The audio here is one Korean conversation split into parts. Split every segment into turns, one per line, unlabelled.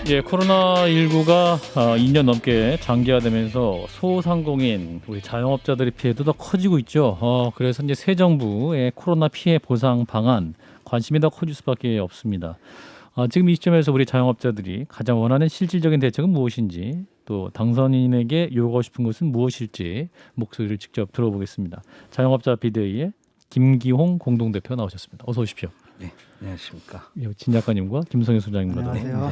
예, 코로나19가 2년 넘게 장기화되면서 소상공인, 우리 자영업자들의 피해도 더 커지고 있죠. 그래서 이제 새 정부의 코로나 피해 보상 방안 관심이 더 커질 수밖에 없습니다. 지금 이 시점에서 우리 자영업자들이 가장 원하는 실질적인 대책은 무엇인지, 또 당선인에게 요구하고 싶은 것은 무엇일지 목소리를 직접 들어보겠습니다. 자영업자 비대위의 김기홍 공동대표 나오셨습니다. 어서 오십시오.
네, 안녕하십니까.
진 작가님과 김성현 소장님과
안녕하세요.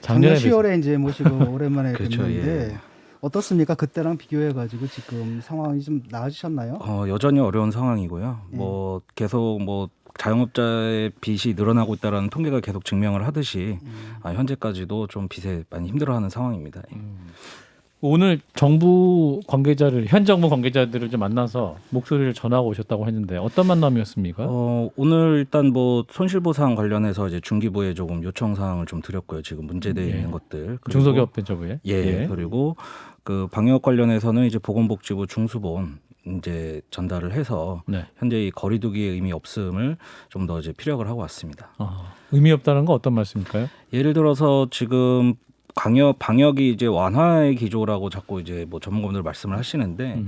작년에
작년 10월에 이제 모시고 오랜만에
그렇죠,
뵙는데
예. 어떻습니까?
그때랑 비교해가지고 지금 상황이 좀 나아지셨나요?
여전히 어려운 상황이고요. 뭐 계속 뭐 자영업자의 빚이 늘어나고 있다라는 통계가 계속 증명을 하듯이 현재까지도 좀 빚에 많이 힘들어하는 상황입니다.
오늘 정부 관계자를 현 정부 관계자들을 좀 만나서 목소리를 전하고 오셨다고 했는데 어떤 만남이었습니까?
오늘 일단 뭐 손실보상 관련해서 이제 중기부에 조금 요청 사항을 좀 드렸고요. 지금 문제되어 있는 것들. 그리고
중소기업벤처부에
그리고 그 방역 관련해서는 이제 보건복지부 중수본 이제 전달을 해서 현재 이 거리두기의 의미 없음을 좀 더 이제 피력을 하고 왔습니다.
의미 없다는 건 어떤 말씀일까요?
예를 들어서 지금 방역이 이제 완화의 기조라고 자꾸 이제 뭐 전문가분들 말씀을 하시는데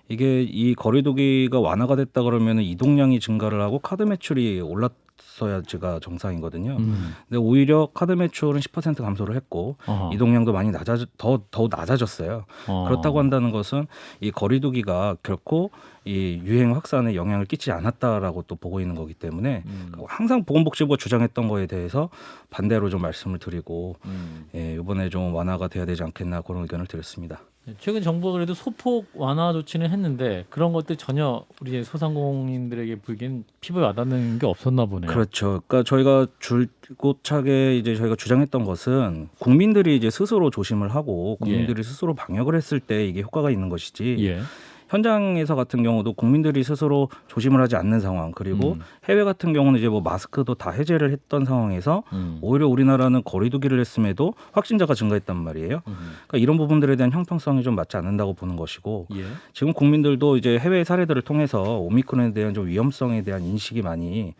이게 이 거리두기가 완화가 됐다 그러면 이동량이 증가를 하고 카드 매출이 올랐어야지가 정상이거든요. 근데 오히려 카드 매출은 10% 감소를 했고 이동량도 많이 더 낮아졌어요. 그렇다고 한다는 것은 이 거리두기가 결코 이 유행 확산에 영향을 끼치지 않았다라고 또 보고 있는 거기 때문에 항상 보건복지부가 주장했던 거에 대해서 반대로 좀 말씀을 드리고 이번에 좀 완화가 돼야 되지 않겠나 그런 의견을 드렸습니다.
최근 정부가 그래도 소폭 완화 조치는 했는데 그런 것들 전혀 우리 소상공인들에게 보기엔 피부에 와닿는 게 없었나 보네요.
그렇죠. 그러니까 저희가 줄곧차게 이제 저희가 주장했던 것은 국민들이 이제 스스로 조심을 하고 국민들이 스스로 방역을 했을 때 이게 효과가 있는 것이지. 현장에서 같은 경우도 국민들이 스스로 조심을 하지 않는 상황, 그리고 해외 같은 경우는 이제 뭐 마스크도 다 해제를 했던 상황에서 오히려 우리나라는 거리두기를 했음에도 확진자가 증가했단 말이에요. 그러니까 이런 부분들에 대한 형평성이 좀 맞지 않는다고 보는 것이고 지금 국민들도 이제 해외 사례들을 통해서 오미크론에 대한 좀 위험성에 대한 인식이 많이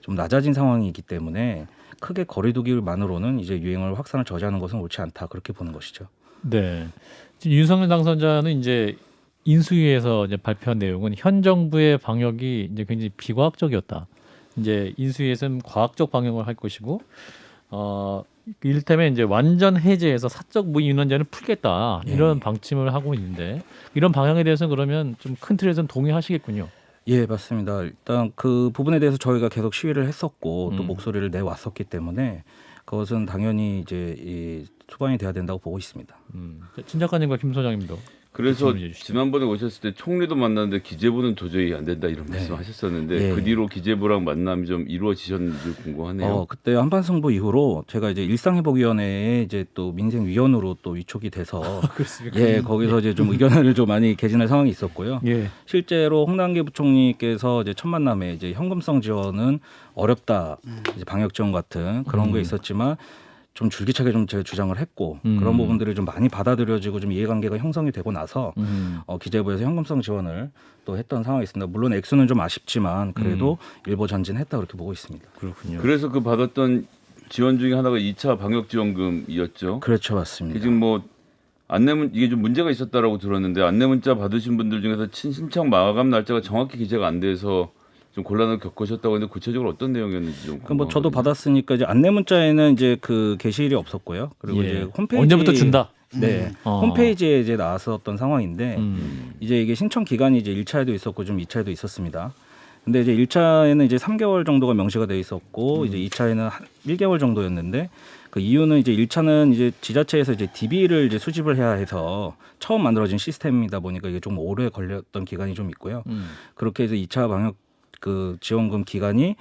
좀 낮아진 상황이기 때문에 크게 거리두기만으로는 이제 유행을 확산을 저지하는 것은 옳지 않다, 그렇게 보는 것이죠.
네. 지금 윤석열 당선자는 이제 인수위에서 이제 발표한 내용은 현 정부의 방역이 이제 굉장히 비과학적이었다. 이제 인수위에서는 과학적 방역을 할 것이고, 이를테면 이제 완전 해제해서 사적 무임 유난자는 풀겠다, 이런 방침을 하고 있는데 이런 방향에 대해서는 그러면 좀 큰 틀에서는 동의하시겠군요.
예, 맞습니다. 일단 그 부분에 대해서 저희가 계속 시위를 했었고 또 목소리를 내왔었기 때문에 그것은 당연히 이제 이 수반이 돼야 된다고 보고 있습니다.
진 작가님과 김 소장님도.
그래서 지난번에 오셨을 때 총리도 만났는데 기재부는 도저히 안 된다 이런 말씀하셨었는데 그 뒤로 기재부랑 만남이 좀 이루어지셨는지 궁금하네요.
그때 한반승부 이후로 제가 이제 일상회복위원회에 이제 또 민생위원으로 또 위촉이 돼서 거기서 이제 좀 의견을 좀 많이 개진할 상황이 있었고요. 실제로 홍남기 부총리께서 이제 첫 만남에 이제 현금성 지원은 어렵다, 이제 방역 지원 같은 그런 게 있었지만 좀 줄기차게 좀 제가 주장을 했고 그런 부분들이 좀 많이 받아들여지고 좀 이해관계가 형성이 되고 나서 기재부에서 현금성 지원을 또 했던 상황이 있습니다. 물론 액수는 좀 아쉽지만 그래도 일부 전진했다, 그렇게 보고 있습니다.
그렇군요.
그래서 그 받았던 지원 중에 하나가 2차 방역지원금이었죠.
그렇죠, 맞습니다.
지금 뭐 이게 좀 문제가 있었다라고 들었는데 안내문자 받으신 분들 중에서 신청 마감 날짜가 정확히 기재가 안 돼서 좀 곤란을 겪으셨다고 했는데 구체적으로 어떤 내용이었는지 좀.
뭐 저도 받았으니까 이제 안내 문자에는 이제 그 게시일이 없었고요. 그리고 이제 홈페이지
언제부터 준다.
홈페이지에 이제 나왔었던 상황인데 이제 이게 신청 기간이 이제 1차에도 있었고 좀 2차에도 있었습니다. 근데 이제 1차에는 이제 3개월 정도가 명시가 돼 있었고 이제 2차에는 1개월 정도였는데 그 이유는 이제 1차는 이제 지자체에서 이제 DB를 이제 수집을 해야 해서 처음 만들어진 시스템이다 보니까 이게 좀 오래 걸렸던 기간이 좀 있고요. 그렇게 해서 2차 방역 그 지원금 기간이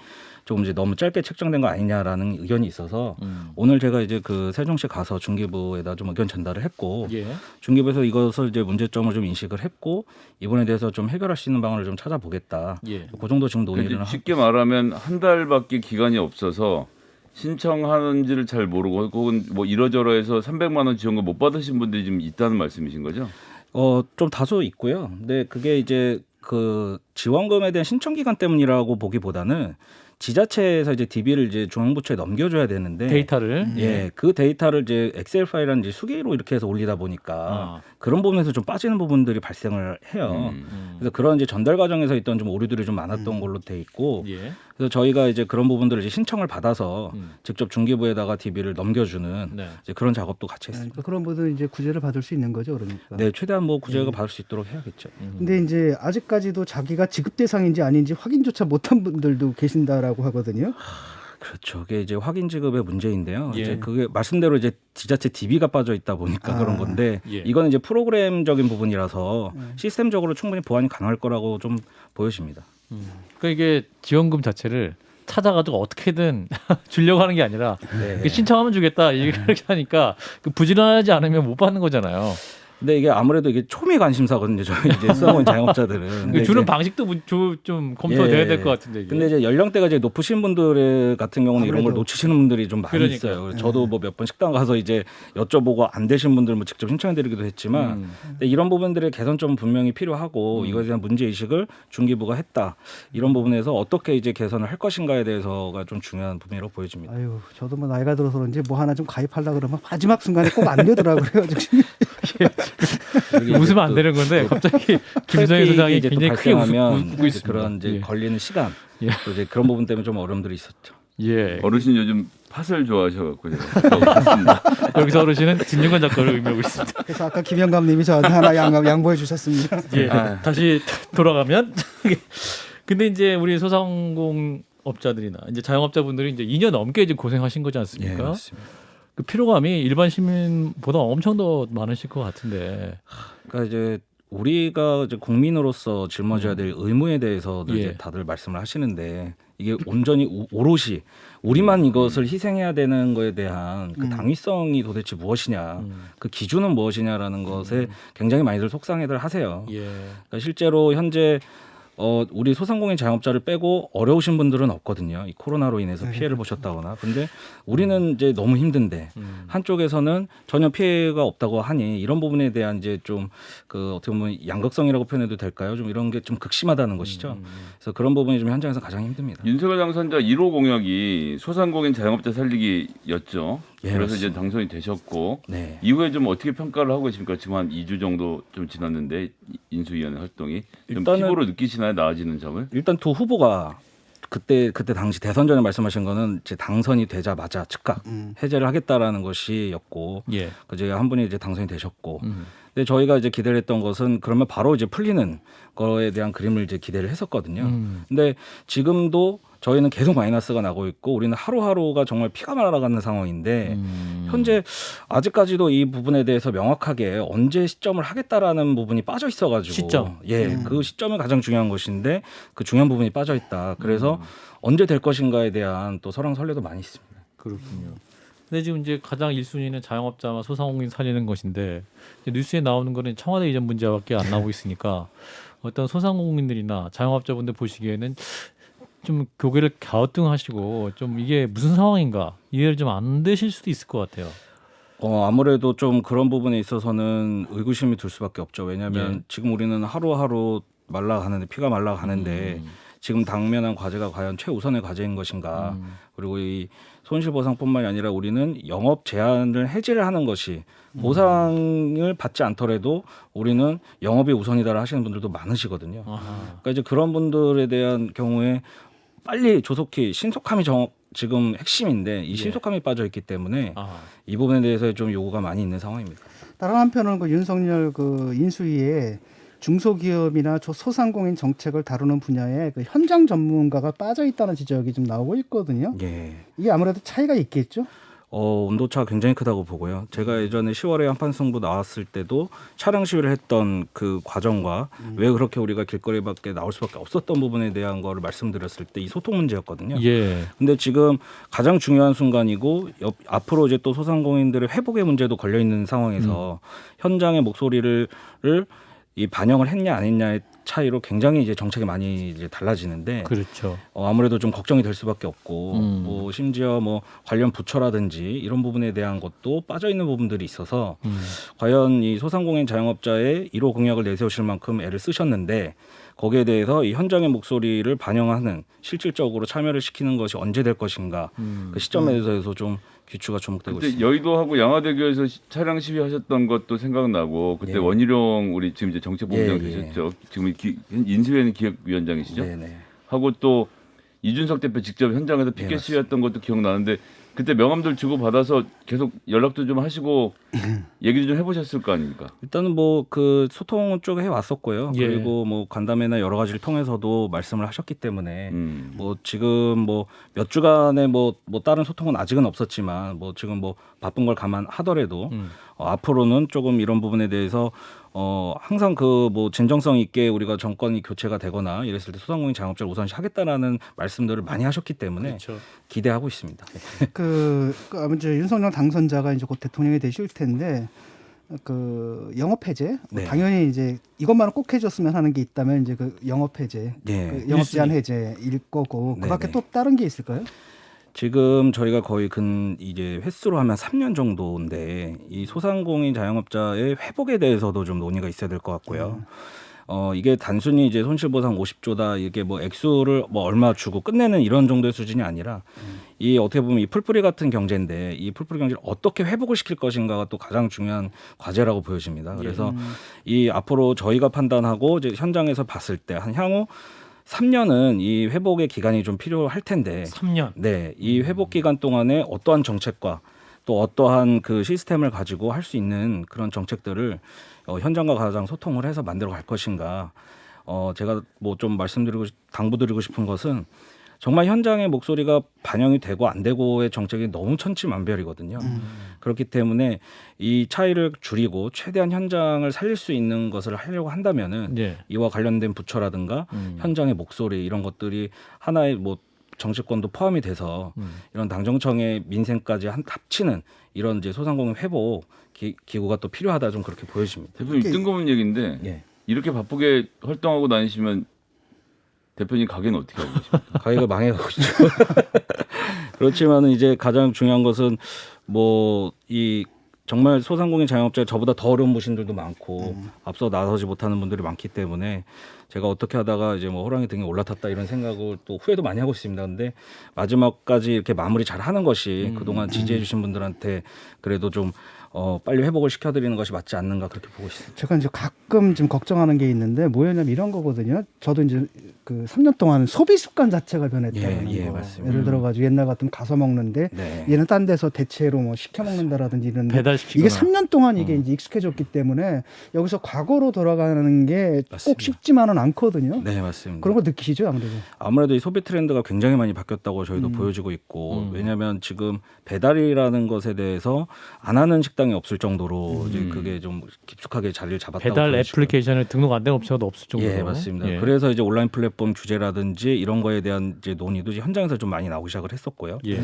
조금 이제 너무 짧게 책정된 거 아니냐라는 의견이 있어서 오늘 제가 이제 그 세종시 가서 중기부에다 좀 의견 전달을 했고 중기부에서 이것을 이제 문제점을 좀 인식을 했고 이번에 대해서 좀 해결할 수 있는 방안을 좀 찾아보겠다. 그 정도 지금 논의를 하고
쉽게 말하면 한 달밖에 기간이 없어서 신청하는지를 잘 모르고 혹은 뭐 이러저러해서 300만 원 지원금 못 받으신 분들이 지금 있다는 말씀이신 거죠?
좀 다소 있고요. 근데 그게 이제 그 지원금에 대한 신청 기간 때문이라고 보기보다는 지자체에서 이제 DB를 이제 중앙부처에 넘겨줘야 되는데
데이터를
예, 그 데이터를 이제 엑셀 파일이라는 이제 수기로 이렇게 해서 올리다 보니까
아.
그런 부분에서 좀 빠지는 부분들이 발생을 해요. 그래서 그런 이제 전달 과정에서 있던 좀 오류들이 좀 많았던 걸로 돼 있고
예.
그래서 저희가 이제 그런 부분들을 이제 신청을 받아서
음.
직접 중기부에다가 DB를 넘겨주는
네.
이제 그런 작업도 같이 했습니다.
그러니까 그런 분들은 이제 구제를 받을 수 있는 거죠, 그러니까.
네, 최대한 뭐 구제가 받을 수 있도록 해야겠죠.
근데 이제 아직까지도 자기가 지급 대상인지 아닌지 확인조차 못한 분들도 계신다라고 하거든요.
그렇죠. 그게 이제 확인 지급의 문제인데요.
예.
이제 그게 말씀대로 이제 지자체 DB가 빠져 있다 보니까 그런 건데
예.
이거는 이제 프로그램적인 부분이라서 시스템적으로 충분히 보완이 가능할 거라고 좀 보여집니다.
그러니까 이게 지원금 자체를 찾아가지고 어떻게든 주려고 하는 게 아니라
네.
그 신청하면 주겠다 이렇게 하니까 그 부지런하지 않으면 못 받는 거잖아요.
근데 이게 아무래도 이게 초미 관심사거든요. 저희 이제 수상원 자영업자들은.
그 주는 방식도 좀 검토돼야
예.
될 것 같은데. 이게.
근데 이제 연령대가 이제 높으신 분들 같은 경우는 이런 걸
아무래도.
놓치시는 분들이 좀 많이
그러니까요.
있어요. 그래서 저도 뭐 몇 번 식당 가서 이제 여쭤보고 안 되신 분들 뭐 직접 신청해드리기도 했지만 근데 이런 부분들의 개선점은 분명히 필요하고 이거에 대한 문제 의식을 중기부가 했다. 이런 부분에서 어떻게 이제 개선을 할 것인가에 대해서가 좀 중요한 부분이라고 보여집니다.
아유, 저도 뭐 나이가 들어서 그런지 뭐 하나 좀 가입하려고 그러면 마지막 순간에 꼭 안 되더라고요. 그래가지고
웃으면 안 되는 건데 갑자기 김성희 소장이
이제 또
굉장히 크게
발생하면
웃고 있습니다.
그런 이제
예.
걸리는 시간
예.
또 이제 그런 부분 때문에 좀 어려움들이 있었죠.
예.
어르신 요즘 팥을 좋아하셔갖고 제가 봤습니다.
여기서 어르신은 진윤관 작가를 의미하고 있습니다.
그래서 아까 김영감님이 저한테 하나 양보해 주셨습니다.
예. 다시 돌아가면 근데 이제 우리 소상공업자들이나 이제 자영업자분들이 이제 2년 넘게 이제 고생하신 거지
예,
않습니까?
맞습니다.
그 피로감이 일반 시민보다 엄청 더 많으실 것 같은데.
그러니까 이제 우리가 이제 국민으로서 짊어져야 될 의무에 대해서도
예.
이제 다들 말씀을 하시는데 이게 온전히 오롯이 우리만 이것을 희생해야 되는 거에 대한 그 당위성이 도대체 무엇이냐, 그 기준은 무엇이냐라는 것에 굉장히 많이들 속상해들 하세요.
예.
그러니까 실제로 현재 우리 소상공인 자영업자를 빼고 어려우신 분들은 없거든요. 이 코로나로 인해서 피해를 보셨다거나. 근데 우리는 이제 너무 힘든데 한쪽에서는 전혀 피해가 없다고 하니 이런 부분에 대한 이제 좀 그 어떻게 보면 양극성이라고 표현해도 될까요? 좀 이런 게 좀 극심하다는 것이죠. 그래서 그런 부분이 좀 현장에서 가장 힘듭니다.
윤석열 당선자 1호 공약이 소상공인 자영업자 살리기였죠.
예,
그래서
맞습니다.
이제 당선이 되셨고
네.
이후에 좀 어떻게 평가를 하고 계십니까? 지금 한 2주 정도 좀 지났는데 인수위원회 활동이 좀
일단은-
피부로 느끼시나요? 나아지는 점을?
일단 두 후보가 그때 당시 대선 전에 말씀하신 거는 이제 당선이 되자마자 즉각 해제를 하겠다라는 것이었고
예.
그제 한 분이 이제 당선이 되셨고 근데 저희가 이제 기대를 했던 것은 그러면 바로 이제 풀리는 거에 대한 그림을 이제 기대를 했었거든요. 근데 지금도 저희는 계속 마이너스가 나고 있고 우리는 하루하루가 정말 피가 말아가는 상황인데 현재 아직까지도 이 부분에 대해서 명확하게 언제 시점을 하겠다라는 부분이 빠져 있어가지고
시점.
예, 그 시점이 가장 중요한 것인데 그 중요한 부분이 빠져 있다. 그래서 언제 될 것인가에 대한 또 설왕설래도 많이 있습니다.
그렇군요. 근데 지금 이제 가장 1순위는 자영업자와 소상공인 살리는 것인데 이제 뉴스에 나오는 거는 청와대 이전 문제밖에 안 나오고 있으니까 어떤 소상공인들이나 자영업자분들 보시기에는 좀 고개를 갸우뚱하시고 좀 이게 무슨 상황인가 이해를 좀 안 되실 수도 있을 것 같아요.
아무래도 좀 그런 부분에 있어서는 의구심이 들 수밖에 없죠. 왜냐하면
예.
지금 우리는 하루하루 말라가는데 피가 말라가는데 지금 당면한 과제가 과연 최우선의 과제인 것인가. 그리고 이 손실보상뿐만이 아니라 우리는 영업 제한을 해지를 하는 것이 보상을 받지 않더라도 우리는 영업이 우선이다라 하시는 분들도 많으시거든요.
아하.
그러니까 이제 그런 분들에 대한 경우에 빨리 조속히 신속함이 지금 핵심인데 이 신속함이 빠져 있기 때문에
아하.
이 부분에 대해서 좀 요구가 많이 있는 상황입니다.
다른 한편으로는 그 윤석열 그 인수위에 중소기업이나 소상공인 정책을 다루는 분야에 그 현장 전문가가 빠져 있다는 지적이 좀 나오고 있거든요.
예.
이게 아무래도 차이가 있겠죠.
온도차가 굉장히 크다고 보고요. 제가 예전에 10월에 한판 승부 나왔을 때도 차량 시위를 했던 그 과정과 왜 그렇게 우리가 길거리 밖에 나올 수밖에 없었던 부분에 대한 거를 말씀드렸을 때 이 소통 문제였거든요.
예.
근데 지금 가장 중요한 순간이고 앞으로 이제 또 소상공인들의 회복의 문제도 걸려 있는 상황에서 현장의 목소리를 이 반영을 했냐 안 했냐의 차이로 굉장히 이제 정책이 많이 이제 달라지는데
그렇죠.
아무래도 좀 걱정이 될 수밖에 없고
음.
심지어 관련 부처라든지 이런 부분에 대한 것도 빠져 있는 부분들이 있어서 과연 이 소상공인 자영업자의 1호 공약을 내세우실 만큼 애를 쓰셨는데 거기에 대해서 이 현장의 목소리를 반영하는 실질적으로 참여를 시키는 것이 언제 될 것인가 그 시점에 대해서 좀 귀추가 주목되고
그때
있습니다.
여의도하고 양화대교에서 차량 시위하셨던 것도 생각나고 그때
예.
원희룡 우리 지금 이제 정책본부장
예, 예.
계셨죠. 지금 인수위원회 기획위원장이시죠.
네네.
하고 또 이준석 대표 직접 현장에서 피켓
네,
시위했던 것도 기억나는데 그때 명함들 주고 받아서 계속 연락도 좀 하시고 얘기도 좀 해보셨을 거 아닙니까?
일단은 뭐 그 소통은 쭉 해왔었고요.
예.
그리고 뭐 간담회나 여러 가지를 통해서도 말씀을 하셨기 때문에 뭐 지금 뭐 몇 주간의 뭐 다른 소통은 아직은 없었지만 뭐 지금 뭐 바쁜 걸 감안하더라도 앞으로는 조금 이런 부분에 대해서 항상 그 뭐 진정성 있게 우리가 정권이 교체가 되거나 이랬을 때 소상공인 자영업자를 우선시 하겠다라는 말씀들을 많이 하셨기 때문에
그렇죠.
기대하고 있습니다.
그 아무튼 윤석열 당선자가 이제 곧 대통령이 되실 텐데 그 영업 해제
네.
당연히 이제 이것만은 꼭 해줬으면 하는 게 있다면 이제 그 영업 해제,
네.
그 영업 제한 해제일 거고 그밖에
네네.
또 다른 게 있을까요?
지금 저희가 거의 이제 횟수로 하면 3년 정도인데 이 소상공인 자영업자의 회복에 대해서도 좀 논의가 있어야 될 것 같고요. 이게 단순히 이제 손실보상 50조다 이게 뭐 액수를 뭐 얼마 주고 끝내는 이런 정도의 수준이 아니라 이 어떻게 보면 이 풀뿌리 같은 경제인데 이 풀뿌리 경제를 어떻게 회복을 시킬 것인가가 또 가장 중요한 과제라고 보여집니다. 그래서 이 앞으로 저희가 판단하고 이제 현장에서 봤을 때 한 향후 3년은 이 회복의 기간이 좀 필요할 텐데
3년.
네, 이 회복 기간 동안에 어떠한 정책과 또 어떠한 그 시스템을 가지고 할 수 있는 그런 정책들을 현장과 가장 소통을 해서 만들어 갈 것인가. 제가 뭐 좀 당부드리고 싶은 것은 정말 현장의 목소리가 반영이 되고 안 되고의 정책이 너무 천지만별이거든요. 그렇기 때문에 이 차이를 줄이고 최대한 현장을 살릴 수 있는 것을 하려고 한다면은
예.
이와 관련된 부처라든가 현장의 목소리 이런 것들이 하나의 뭐 정치권도 포함이 돼서 이런 당정청의 민생까지 합치는 이런 이제 소상공인 회복 기구가 또 필요하다 좀 그렇게 보여집니다.
대표님 뜬금없는 얘기인데
예.
이렇게 바쁘게 활동하고 다니시면 대표님 가게는 어떻게 하고 계십니까?
가게가 망해가고 있죠. 그렇지만은 이제 가장 중요한 것은 뭐 이 정말 소상공인 자영업자에 저보다 더 어려운 분들도 많고 앞서 나서지 못하는 분들이 많기 때문에 제가 어떻게 하다가 이제 뭐 호랑이 등에 올라탔다 이런 생각을 또 후회도 많이 하고 있습니다. 근데 마지막까지 이렇게 마무리 잘 하는 것이 그동안 지지해 주신 분들한테 그래도 좀 빨리 회복을 시켜드리는 것이 맞지 않는가 그렇게 보고 있습니다.
제가 이제 가끔 좀 걱정하는 게 있는데 뭐였냐면 이런 거거든요. 저도 이제 그 3년 동안 소비 습관 자체가 변했다는
예,
거.
맞습니다.
예를 들어가지고 옛날 같으면 가서 먹는데
네.
얘는 딴 데서 대체로 뭐 시켜 먹는다라든지 이런
배달시키거나.
이게 3년 동안 이게 이제 익숙해졌기 때문에 여기서 과거로 돌아가는 게 꼭
맞습니다.
쉽지만은 않거든요.
네, 맞습니다.
그런 거 느끼시죠, 아무래도.
아무래도 이 소비 트렌드가 굉장히 많이 바뀌었다고 저희도 보여지고 있고 왜냐하면 지금 배달이라는 것에 대해서 안 하는 식당이 없을 정도로 이제 그게 좀 깊숙하게 자리를 잡았다고
배달
보여지고요.
애플리케이션을 등록 안 된 업체가 없을 정도로.
예, 맞습니다.
예.
그래서 이제 온라인 플랫폼 규제라든지 이런 거에 대한 이제 논의도 이제 현장에서 좀 많이 나오기 시작을 했었고요.
예.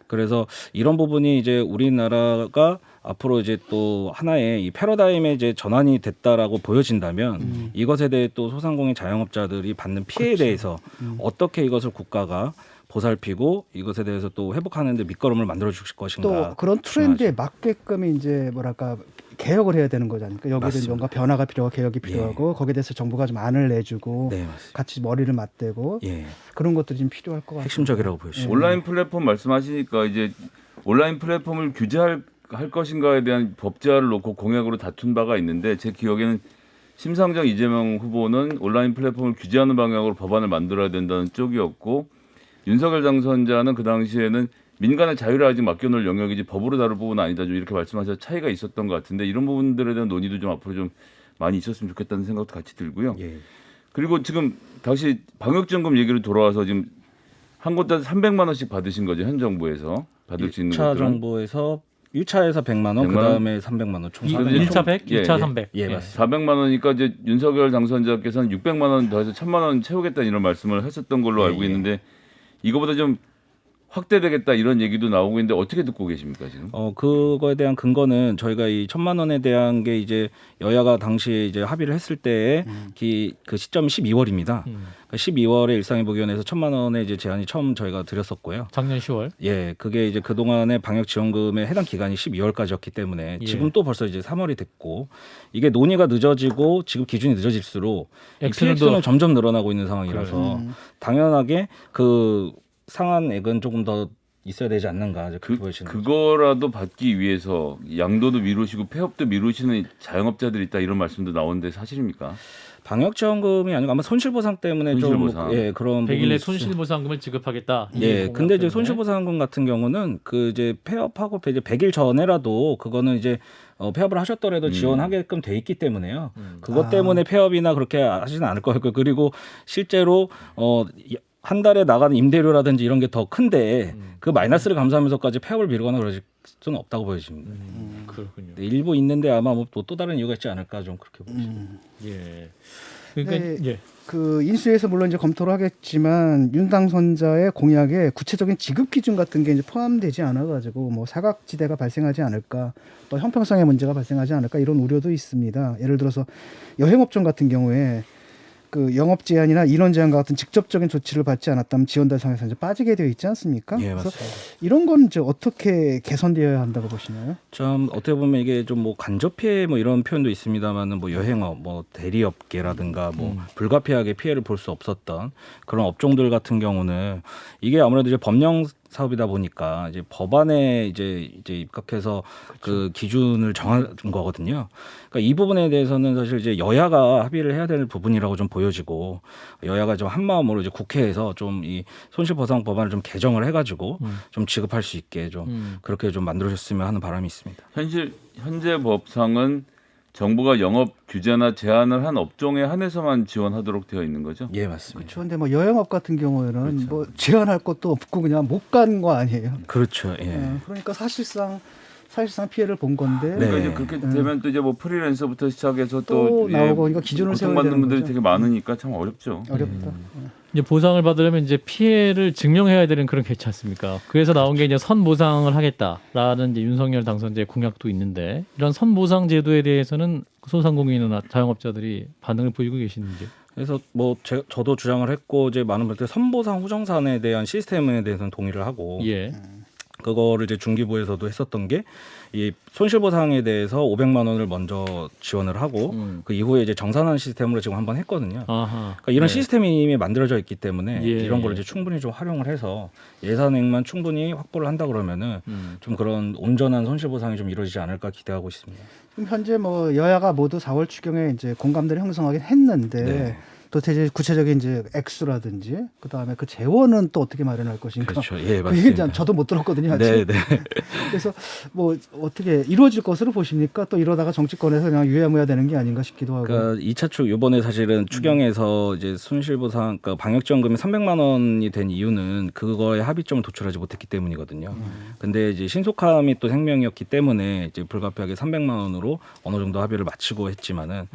그래서 이런 부분이 이제 우리나라가 앞으로 이제 또 하나의 이 패러다임의 이제 전환이 됐다라고 보여진다면 이것에 대해 또 소상공인 자영업자들이 받는 피해에 대해서 어떻게 이것을 국가가 보살피고 이것에 대해서 또 회복하는 데 밑거름을 만들어 주실 것인가.
또 그런 트렌드에 맞게끔 이제 뭐랄까 개혁을 해야 되는 거지 않습니까? 여기는
맞습니다.
뭔가 변화가 필요하고 개혁이 필요하고 거기에 대해서 정부가 좀 안을 내주고
네, 맞습니다.
같이 머리를 맞대고
예.
그런 것들이 좀 필요할 것 같아요.
핵심적이라고 보여집니다.
온라인 플랫폼 말씀하시니까 이제 온라인 플랫폼을 규제할 것인가에 대한 법제화를 놓고 공약으로 다툰 바가 있는데 제 기억에는 심상정 이재명 후보는 온라인 플랫폼을 규제하는 방향으로 법안을 만들어야 된다는 쪽이었고 윤석열 당선자는 그 당시에는 민간의 자유를 아직 맡겨놓을 영역이지 법으로 다룰 부분은 아니다 좀 이렇게 말씀하셔서 차이가 있었던 것 같은데 이런 부분들에 대한 논의도 좀 앞으로 좀 많이 있었으면 좋겠다는 생각도 같이 들고요.
예.
그리고 지금 다시 방역지원금 얘기로 돌아와서 지금 한 곳당 300만 원씩 받으신 거죠 현 정부에서 받을 수 있는
1차
것들은.
정부에서 1차에서 100만 원,
100만 원?
그다음에 300만 원 총 400만 원.
1차 100,
예,
2차
예.
300.
예, 맞습니다.
400만 원이니까 이제 윤석열 당선자께서는 600만 원 더해서 1000만 원 채우겠다는 이런 말씀을 하셨던 걸로
예,
알고
예.
있는데 이거보다 좀 확대되겠다 이런 얘기도 나오고 있는데 어떻게 듣고 계십니까 지금?
그거에 대한 근거는 저희가 이 1,000만 원에 대한 게 이제 여야가 당시에 이제 합의를 했을 때에 그 시점이 12월입니다. 그러니까 12월에 일상회복위원회에서 1,000만 원의 이제 제안이 처음 저희가 드렸었고요.
작년 10월.
예, 그게 이제 그 동안의 방역 지원금의 해당 기간이 12월까지였기 때문에
예.
지금 또 벌써 이제 3월이 됐고 이게 논의가 늦어지고 지금 기준이 늦어질수록 이
액수는
피해수는 점점 늘어나고 있는 상황이라서 당연하게 그 상한액은 조금 더 있어야 되지 않는가 이제 그렇게 보여지는 거죠.
그거라도 받기 위해서 양도도 미루시고 폐업도 미루시는 자영업자들이 있다 이런 말씀도 나오는데 사실입니까?
방역 지원금이 아니고 아마 손실보상 때문에
손실보상.
좀 그런
100일 내
부분이
손실보상금을 지급하겠다.
예, 근데 이제
때문에.
손실보상금 같은 경우는 그 이제 폐업하고 이제 100일 전에라도 그거는 이제 폐업을 하셨더라도 지원하게끔 돼 있기 때문에요. 그것 때문에 폐업이나 그렇게 하지는 않을 거고 그리고 실제로 한 달에 나가는 임대료라든지 이런 게 더 큰데 그 마이너스를 감수하면서까지 폐업을 미루거나 그럴 수는 없다고 보여집니다.
그렇군요.
네, 일부 있는데 아마 뭐 또 다른 이유가 있지 않을까 좀 그렇게 보입니다.
예. 그러니까
네.
예.
그 인수위에서 물론 이제 검토를 하겠지만 윤 당선자의 공약에 구체적인 지급 기준 같은 게 이제 포함되지 않아가지고 뭐 사각지대가 발생하지 않을까, 또 형평성의 문제가 발생하지 않을까 이런 우려도 있습니다. 예를 들어서 여행업종 같은 경우에 그 영업 제한이나 인원 제한과 같은 직접적인 조치를 받지 않았다면 지원 대상에서 이제 빠지게 되어 있지 않습니까?
예,
그래서
맞습니다.
이런 건 이제 어떻게 개선되어야 한다고 보시나요?
좀 어떻게 보면 이게 좀 뭐 간접 피해 뭐 이런 표현도 있습니다만은 뭐 여행업, 뭐 대리업계라든가 뭐 불가피하게 피해를 볼 수 없었던 그런 업종들 같은 경우는 이게 아무래도 이제 법령 사업이다 보니까 이제 법안에 이제 입각해서 그 기준을 정한 거거든요. 그러니까 이 부분에 대해서는 사실 이제 여야가 합의를 해야 될 부분이라고 좀 보여지고 여야가 좀 한 마음으로 이제 국회에서 좀 이 손실보상 법안을 좀 개정을 해가지고 좀 지급할 수 있게 좀 그렇게 좀 만들어줬으면 하는 바람이 있습니다.
현재 법상은 정부가 영업 규제나 제한을 한 업종에 한해서만 지원하도록 되어 있는 거죠?
예, 맞습니다.
그런데 뭐 여행업 같은 경우에는 뭐 제한할 것도 없고 그냥 못 간 거 아니에요?
그렇죠. 예.
그러니까 사실상 피해를 본 건데
그러니까
네.
이제 그렇게 되면 또 이제 뭐 프리랜서부터 시작해서
또
또
나오고 그러니까 기준을 세워야
고통받는
되는
분들이
거죠.
되게 많으니까 참 어렵죠.
어렵다.
이제 보상을 받으려면 이제 피해를 증명해야 되는 그런 개체 않습니까? 그래서 나온 게 이제 선보상을 하겠다라는 이제 윤석열 당선자의 공약도 있는데 이런 선보상 제도에 대해서는 소상공인이나 자영업자들이 반응을 보이고 계시는지.
그래서 뭐 저도 주장을 했고 이제 많은 분들 선보상 후정산에 대한 시스템에 대해서는 동의를 하고
예.
그거를 이제 중기부에서도 했었던 게 이 손실보상에 대해서 500만 원을 먼저 지원을 하고 그 이후에 이제 정산하는 시스템으로 지금 한번 했거든요.
아하.
그러니까 이런
네.
시스템이 이미 만들어져 있기 때문에
예,
이런 걸
예.
이제 충분히 좀 활용을 해서 예산액만 충분히 확보를 한다 그러면은 좀 그런 온전한 손실보상이 좀 이루어지지 않을까 기대하고 있습니다.
그럼 현재 뭐 여야가 모두 4월 추경에 이제 공감대를 형성하긴 했는데
네.
도대체 구체적인 이제 액수라든지 그 다음에 그 재원은 또 어떻게 마련할 것인가?
그렇죠. 예,
그 얘기는
맞습니다.
저도 못 들었거든요. 아직.
네, 네.
그래서 뭐 어떻게 이루어질 것으로 보십니까? 또 이러다가 정치권에서 그냥 유야무야 되는 게 아닌가 싶기도 하고.
그러니까 2차 축 이번에 사실은 추경에서 이제 손실보상 그러니까 방역지원금이 300만 원이 된 이유는 그거에 합의점을 도출하지 못했기 때문이거든요. 근데 이제 신속함이 또 생명이었기 때문에 이제 불가피하게 300만 원으로 어느 정도 합의를 마치고 했지만은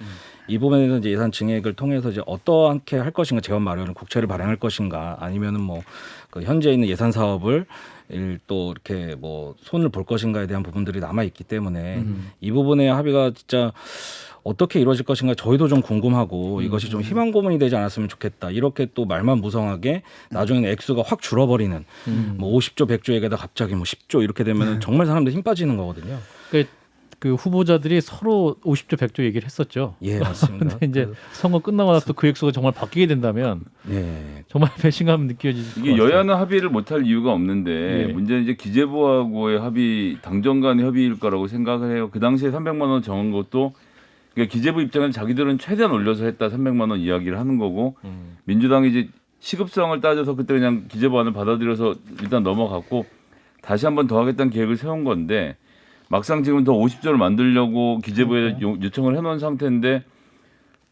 이 부분에서 이제 예산 증액을 통해서 이제 어떻게 할 것인가 재원 마련을 국채를 발행할 것인가 아니면은 뭐 그 현재 있는 예산 사업을 또 이렇게 뭐 손을 볼 것인가에 대한 부분들이 남아 있기 때문에 이 부분의 합의가 진짜 어떻게 이루어질 것인가 저희도 좀 궁금하고 이것이 좀 희망 고문이 되지 않았으면 좋겠다. 이렇게 또 말만 무성하게 나중에는 액수가 확 줄어버리는 뭐 50조 100조에게다 갑자기 뭐 10조 이렇게 되면 정말 사람들 힘 빠지는 거거든요.
그 후보자들이 서로 50조 100조 얘기를 했었죠.
예, 맞습니다.
근데 이제 선거 끝나고 나서 그 액수가 정말 바뀌게 된다면
네.
정말 배신감 느껴질 것
이게
같아요.
여야는 합의를 못할 이유가 없는데
예.
문제는 이제 기재부하고의 합의 당정 간의 협의일 거라고 생각을 해요. 그 당시에 300만 원 정한 것도 그러니까 기재부 입장에서 자기들은 최대한 올려서 했다 300만 원 이야기를 하는 거고 민주당이 이제 시급성을 따져서 그때 그냥 기재부안을 받아들여서 일단 넘어갔고 다시 한 번 더 하겠다는 계획을 세운 건데 막상 지금 더 50조를 만들려고 기재부에 요청을 해놓은 상태인데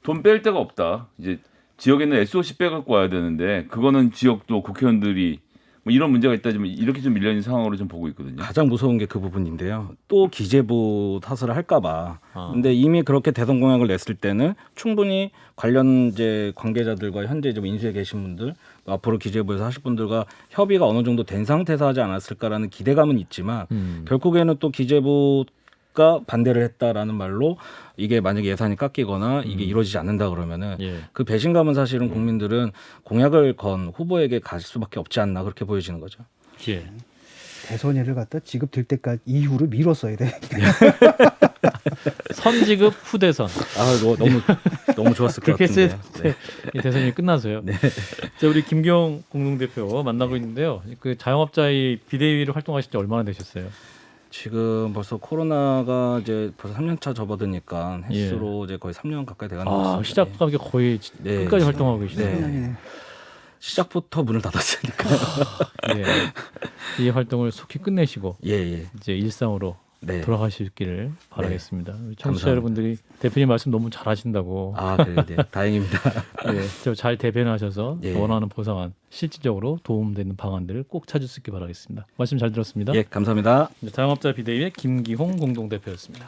돈 뺄 데가 없다. 이제 지역에는 SOC 빼갖고 와야 되는데 그거는 지역도 국회의원들이 뭐 이런 문제가 있다 좀 이렇게 좀 밀려 있는 상황으로 좀 보고 있거든요.
가장 무서운 게 그 부분인데요. 또 기재부 탓을 할까봐.
아.
근데 이미 그렇게 대선 공약을 냈을 때는 충분히 관련 이제 관계자들과 현재 이제 인수에 계신 분들, 또 앞으로 기재부에서 하실 분들과 협의가 어느 정도 된 상태에서 하지 않았을까라는 기대감은 있지만 결국에는 또 기재부가 반대를 했다라는 말로 이게 만약에 예산이 깎이거나 이게 이루어지지 않는다 그러면은
예.
그 배신감은 사실은 국민들은 공약을 건 후보에게 가질 수밖에 없지 않나 그렇게 보여지는 거죠.
예.
대선일을 갖다 지급될 때까지 이후로 미뤘어야 돼.
선지급 후대선.
아, 이거 너무 좋았을 것
그렇게 했을
같은데.
때 이 대선이 끝나서요. 자, 우리 김기용 공동대표 만나고 있는데요. 그 자영업자의 비대위로 활동하신 지 얼마나 되셨어요?
지금 벌써 코로나가 이제 벌써 3년차 접어드니까 횟수로 이제 거의 3년 가까이 돼가는 것
아,
같습니다.
시작하기 거의
네.
끝까지 활동하고 계시네요.
네. 시작부터 문을 닫았으니까.
예. 이 활동을 속히 끝내시고
예.
이제 일상으로
네.
돌아가시기를 바라겠습니다. 우리 청취자
감사합니다.
여러분들이 대표님 말씀 너무 잘하신다고
아, 네. 다행입니다.
예, 잘 대변하셔서
예.
원하는 보상안 실질적으로 도움되는 방안들을 꼭 찾을 수 있길 바라겠습니다. 말씀 잘 들었습니다.
예, 감사합니다.
자영업자 비대위의 김기홍 공동대표였습니다.